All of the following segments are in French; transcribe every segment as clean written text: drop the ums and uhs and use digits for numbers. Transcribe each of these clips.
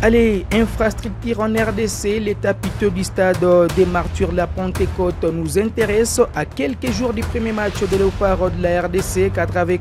Allez, infrastructure en RDC, l'état piteux du stade des Martyrs de la Pentecôte nous intéresse. À quelques jours du premier match de Léopard de la RDC, cadre avec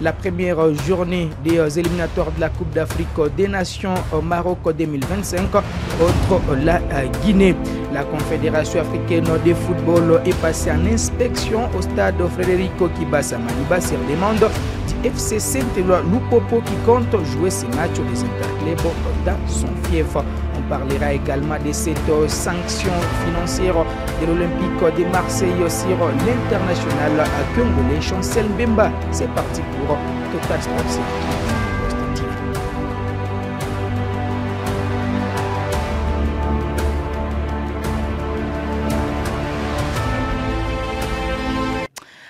la première journée des éliminatoires de la Coupe d'Afrique des Nations au Maroc 2025 contre la Guinée. La Confédération africaine de football est passée en inspection au stade Frédérico Kibasa Maliba sur demande du FC Saint-Éloi Lupopo qui compte jouer ces matchs des interclubs dans son fief. On parlera également de cette sanction financière de l'Olympique de Marseille sur l'international congolais Chancel Mbemba. C'est parti pour Total Sports.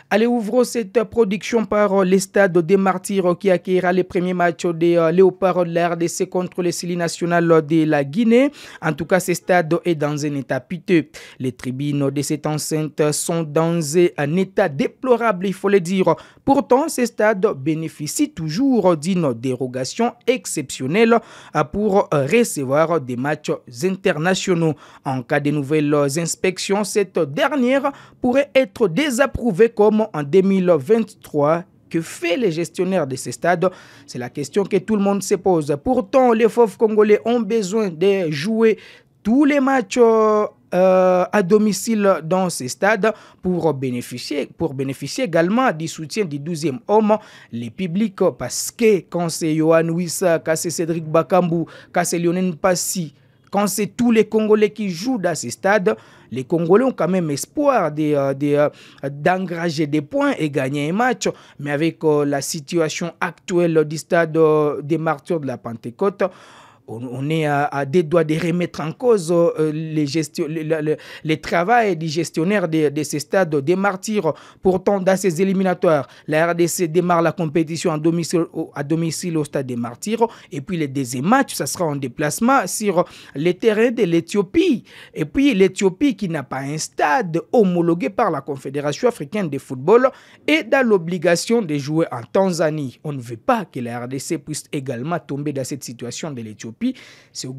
Allez, ouvrons cette production par les stades des Martyrs qui accueillera les premiers matchs des Léopards de la RDC contre les Sili nationales de la Guinée. En tout cas, ce stade est dans un état piteux. Les tribunes de cette enceinte sont dans un état déplorable, il faut le dire. Pourtant, ce stade bénéficie toujours d'une dérogation exceptionnelle pour recevoir des matchs internationaux. En cas de nouvelles inspections, cette dernière pourrait être désapprouvée comme en 2023. Que fait les gestionnaires de ces stades? C'est la question que tout le monde se pose. Pourtant, les Fauves congolais ont besoin de jouer tous les matchs à domicile dans ces stades pour bénéficier également du soutien du 12e homme, les publics, parce que quand c'est Yohan Wissa, quand c'est Cédric Bakambu, quand c'est Lionel Mpassi, quand c'est tous les Congolais qui jouent dans ces stades, les Congolais ont quand même espoir d'engranger des points et gagner un match. Mais avec la situation actuelle du stade des Martyrs de la Pentecôte, on est à des doigts de remettre en cause le travail du gestionnaire de ces stades des Martyrs. Pourtant, dans ces éliminatoires, la RDC démarre la compétition à domicile au stade des Martyrs. Et puis, le deuxième match, ça sera en déplacement sur les terrains de l'Éthiopie. Et puis, l'Éthiopie, qui n'a pas un stade homologué par la Confédération africaine de football, est dans l'obligation de jouer en Tanzanie. On ne veut pas que la RDC puisse également tomber dans cette situation de l'Éthiopie. C'est au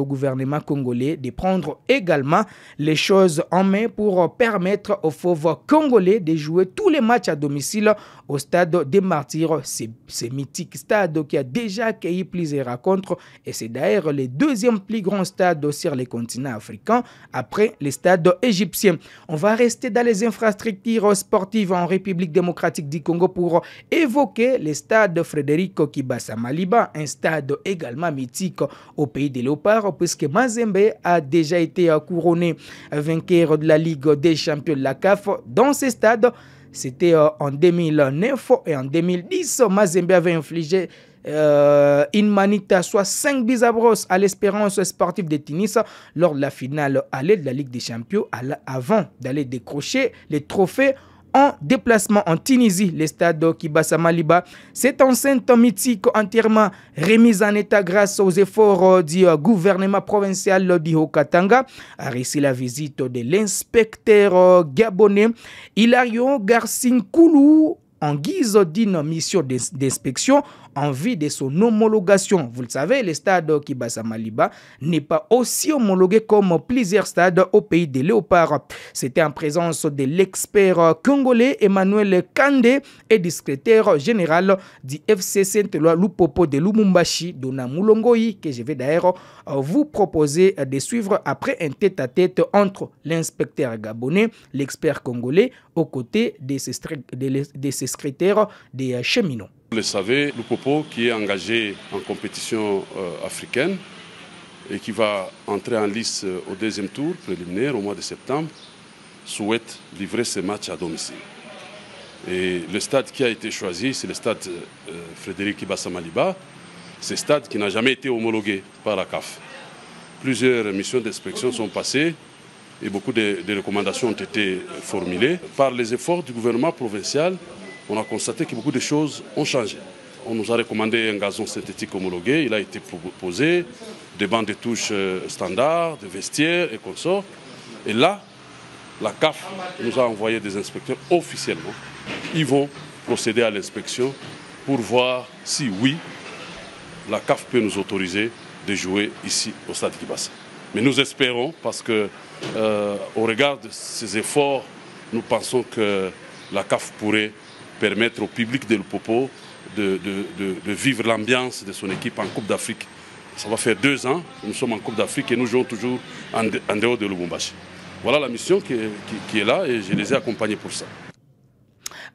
gouvernement congolais de prendre également les choses en main pour permettre aux Fauves congolais de jouer tous les matchs à domicile au stade des Martyrs. C'est mythique stade qui a déjà accueilli plusieurs rencontres et c'est d'ailleurs le deuxième plus grand stade sur les continents africains après les stades égyptiens. On va rester dans les infrastructures sportives en République démocratique du Congo pour évoquer le stade Frédérico Kibasa Maliba, un stade également mythique au pays des Léopards, puisque Mazembe a déjà été couronné vainqueur de la Ligue des champions de la CAF dans ces stades. C'était en 2009 et en 2010. Mazembe avait infligé une manita, soit 5 buts à brosse à l'Espérance sportive de Tunis lors de la finale aller de la Ligue des champions avant d'aller décrocher les trophées en déplacement en Tunisie, le stade Kibasa Maliba. Cette enceinte mythique entièrement remise en état grâce aux efforts du gouvernement provincial du Haut-Katanga a reçu la visite de l'inspecteur gabonais Hilario Garcinkoulou en guise d'une mission d'inspection en vue de son homologation. Vous le savez, le stade Kibasa Maliba n'est pas aussi homologué comme plusieurs stades au pays des Léopards. C'était en présence de l'expert congolais Emmanuel Kandé et du secrétaire général du FC Saint-Éloi Lupopo de Lumumbashi, Dona Mulongoi, que je vais d'ailleurs vous proposer de suivre après un tête-à-tête entre l'inspecteur gabonais, l'expert congolais, aux côtés de ses secrétaires des cheminots. Vous le savez, Lupopo, qui est engagé en compétition africaine et qui va entrer en lice au deuxième tour préliminaire au mois de septembre, souhaite livrer ses matchs à domicile. Et le stade qui a été choisi, c'est le stade Frédéric Kibasa Maliba. C'est un stade qui n'a jamais été homologué par la CAF. Plusieurs missions d'inspection sont passées et beaucoup de recommandations ont été formulées. Par les efforts du gouvernement provincial, on a constaté que beaucoup de choses ont changé. On nous a recommandé un gazon synthétique homologué, il a été proposé, des bancs de touche standards, des vestiaires et consorts. Et là, la CAF nous a envoyé des inspecteurs officiellement. Ils vont procéder à l'inspection pour voir si oui, la CAF peut nous autoriser de jouer ici au stade Kibasa. Mais nous espérons, parce que au regard de ces efforts, nous pensons que la CAF pourrait permettre au public de Lupopo de vivre l'ambiance de son équipe en Coupe d'Afrique. Ça va faire 2 ans que nous sommes en Coupe d'Afrique et nous jouons toujours en dehors de Lubumbashi. Voilà la mission qui est là et je les ai accompagnés pour ça.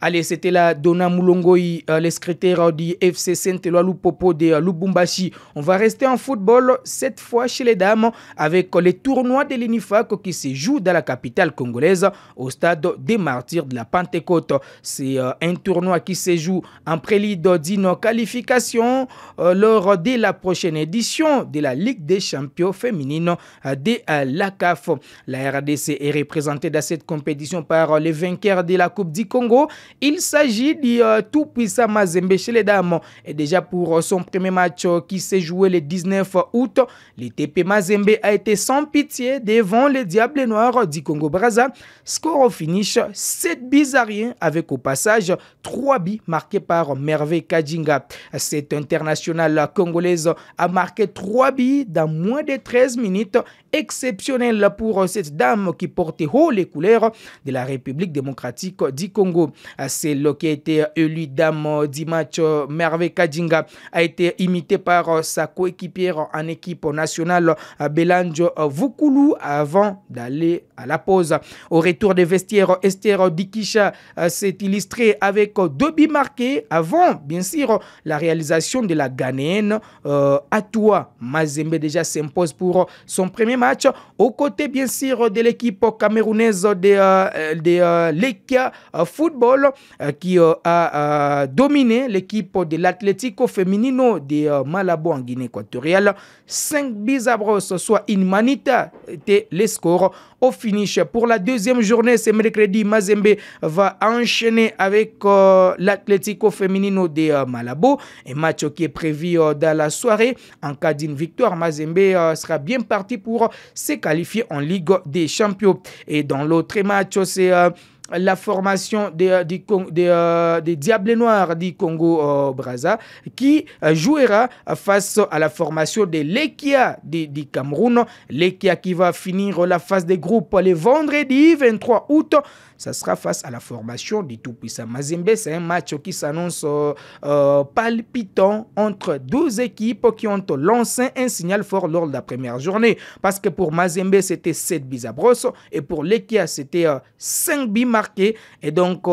Allez, c'était la Dona Moulongoy, le secrétaire du FC Saint-Éloi Lupopo de Lubumbashi. On va rester en football, cette fois chez les dames, avec les tournois de l'INIFAC qui se jouent dans la capitale congolaise, au stade des Martyrs de la Pentecôte. C'est un tournoi qui se joue en prélude d'une qualification lors de la prochaine édition de la Ligue des champions féminines de la CAF. La RDC est représentée dans cette compétition par les vainqueurs de la Coupe du Congo. Il s'agit du tout-puissant Mazembe chez les dames. Et déjà pour son premier match qui s'est joué le 19 août, l'ITP Mazembe a été sans pitié devant les Diables Noirs du Congo-Brazza. Score au finish 7 buts à rien avec au passage 3 buts marqués par Merveille Kadjinga. Cette internationale congolaise a marqué 3 buts dans moins de 13 minutes. Exceptionnel pour cette dame qui portait haut les couleurs de la République démocratique du Congo. Celle qui a été élue dame du match, Merveille Kadjinga, a été imitée par sa coéquipière en équipe nationale, Belanjo Vukulu, avant d'aller à la pause. Au retour des vestiaires, Esther Dikisha s'est illustrée avec 2 buts marqués avant, bien sûr, la réalisation de la Ghanéenne Atoua. Mazembe déjà s'impose pour son premier match, aux côtés, bien sûr, de l'équipe camerounaise de l'Ekia Football qui a dominé l'équipe de l'Atlético Femenino de Malabo en Guinée équatoriale. 5 buts à brosse, soit une manita, était les scores au finish. Pour la deuxième journée, ce mercredi, Mazembe va enchaîner avec l'Atlético Femenino de Malabo. Un match qui est prévu dans la soirée. En cas d'une victoire, Mazembe sera bien parti pour se qualifier en Ligue des Champions. Et dans l'autre match, c'est la formation des Diables Noirs du Congo-Brazza qui jouera face à la formation de l'Ekia du Cameroun. L'Ekia qui va finir la phase des groupes le vendredi 23 août. Ça sera face à la formation du tout-puissant Mazembe. C'est un match qui s'annonce palpitant entre 2 équipes qui ont lancé un signal fort lors de la première journée. Parce que pour Mazembe, c'était 7 buts à brosse et pour l'Ekia, c'était 5 buts marqués. Et donc,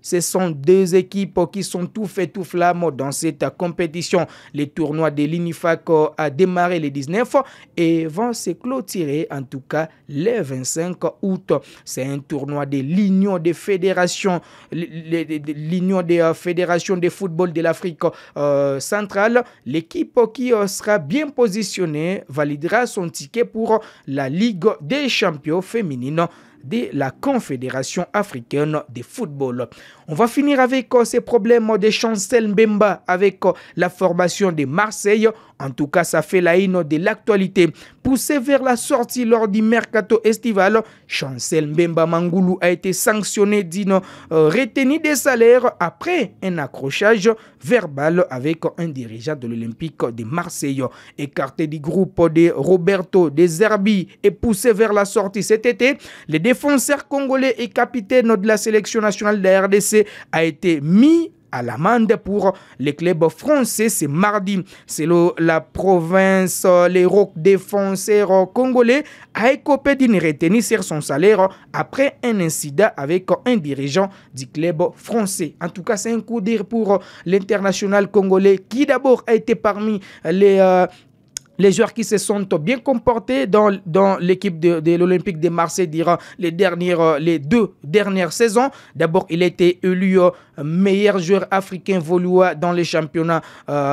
ce sont 2 équipes qui sont tout fait, tout flamme dans cette compétition. Les tournois de l'INIFAC a démarré le 19 et vont se clôturer, en tout cas, le 25 août. C'est un tournoi de l'Union des fédérations, l'Union des fédérations de football de l'Afrique centrale. L'équipe qui sera bien positionnée validera son ticket pour la Ligue des champions féminines de la Confédération africaine de football. On va finir avec ces problèmes de Chancel Mbemba avec la formation de Marseille. En tout cas, ça fait la une de l'actualité. Poussé vers la sortie lors du mercato estival, Chancel Mbemba Mangoulou a été sanctionné d'une retenue des salaires après un accrochage verbal avec un dirigeant de l'Olympique de Marseille. Écarté du groupe de Roberto De Zerbi et poussé vers la sortie cet été, le défenseur congolais et capitaine de la sélection nationale de la RDC a été mis à l'amende pour les clubs français. C'est mardi. C'est la province, les rocs défenseurs congolais a écopé d'une retenue sur son salaire après un incident avec un dirigeant du club français. En tout cas, c'est un coup d'ir pour l'international congolais qui d'abord a été parmi les joueurs qui se sont bien comportés dans l'équipe de l'Olympique de Marseille durant les 2 dernières saisons. D'abord, il a été élu meilleur joueur africain vaudois dans les championnats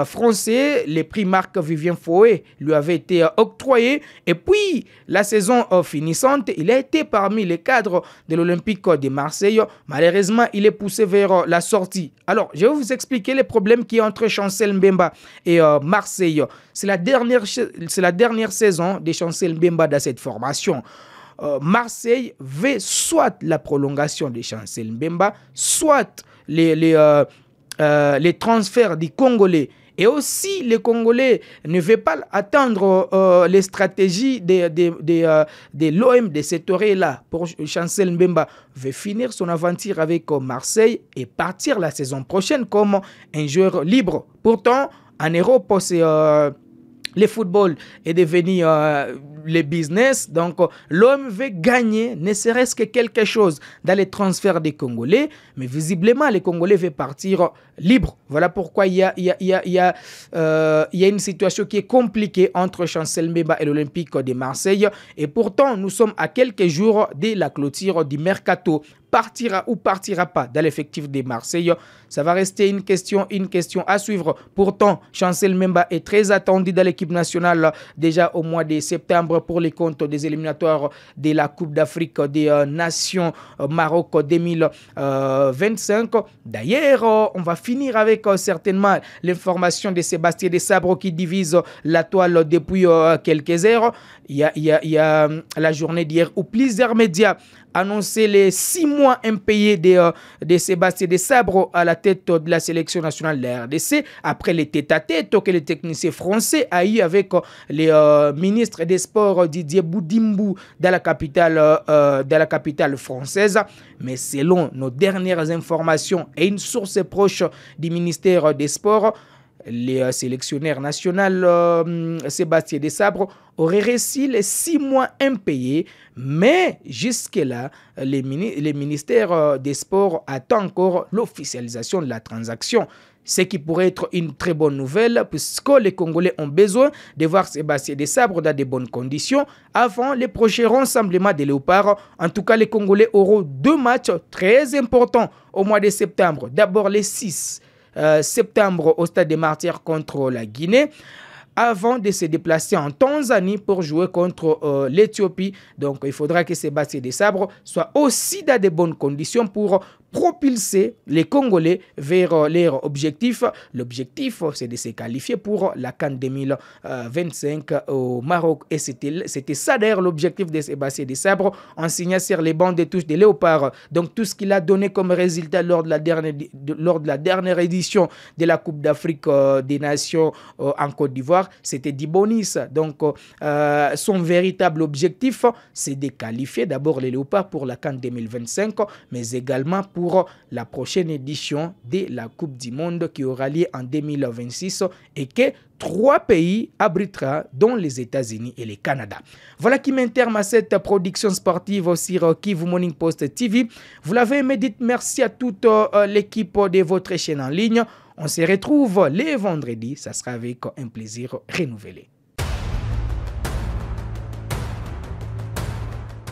français. Les prix Marc-Vivien Foé lui avaient été octroyés. Et puis, la saison finissante, il a été parmi les cadres de l'Olympique de Marseille. Malheureusement, il est poussé vers la sortie. Alors, je vais vous expliquer les problèmes qui y a entre Chancel Mbemba et Marseille. C'est la dernière saison de Chancel Mbemba dans cette formation. Marseille veut soit la prolongation de Chancel Mbemba, soit les transferts du Congolais Et aussi, les Congolais ne veulent pas attendre les stratégies de l'OM, de cette oreille-là. Pour Chancel Mbemba, veut finir son aventure avec Marseille et partir la saison prochaine comme un joueur libre. Pourtant, en Europe, c'est... le football est devenu le business, donc l'homme veut gagner, ne serait-ce que quelque chose dans les transferts des Congolais, mais visiblement les Congolais veulent partir libres. Voilà pourquoi il y a une situation qui est compliquée entre Chancel Mbemba et l'Olympique de Marseille, et pourtant nous sommes à quelques jours de la clôture du mercato. Partira ou partira pas dans l'effectif des Marseille, ça va rester une question à suivre. Pourtant, Chancel Mbemba est très attendu dans l'équipe nationale déjà au mois de septembre pour les comptes des éliminatoires de la Coupe d'Afrique des Nations Maroc 2025. D'ailleurs, on va finir avec certainement l'information de Sébastien Desabre qui divise la toile depuis quelques heures. Il y a la journée d'hier où plusieurs médias annonçaient les 6 mois impayés de Sébastien Desabre à la tête de la sélection nationale de la RDC, après les tête-à-tête que le technicien français a eu avec les ministres des Sports Didier Boudimbu dans la capitale française. Mais selon nos dernières informations et une source proche du ministère des Sports, le sélectionneur national Sébastien Desabre aurait reçu les 6 mois impayés, mais jusque-là, le ministère des Sports attend encore l'officialisation de la transaction. Ce qui pourrait être une très bonne nouvelle puisque les Congolais ont besoin de voir Sébastien Desabre dans de bonnes conditions avant les prochains rassemblements des Léopards. En tout cas, les Congolais auront 2 matchs très importants au mois de septembre. D'abord les 6 septembre au Stade des Martyrs contre la Guinée, avant de se déplacer en Tanzanie pour jouer contre l'Éthiopie. Donc, il faudra que Sébastien Desabre soit aussi dans de bonnes conditions pour propulser les Congolais vers leur objectif. L'objectif, c'est de se qualifier pour la CAN 2025 au Maroc. Et c'était ça d'ailleurs l'objectif de Sébastien Desabre en signant sur les bancs de touche des Léopards. Donc, tout ce qu'il a donné comme résultat lors de la dernière édition de la Coupe d'Afrique des Nations en Côte d'Ivoire, c'était du bonus. Donc, son véritable objectif, c'est de qualifier d'abord les Léopards pour la CAN 2025, mais également pour la prochaine édition de la Coupe du Monde qui aura lieu en 2026 et que 3 pays abritera, dont les États-Unis et le Canada. Voilà qui met terme à cette production sportive sur Kivu Morning Post TV. Vous l'avez aimé, dites merci à toute l'équipe de votre chaîne en ligne. On se retrouve les vendredis, ça sera avec un plaisir renouvelé.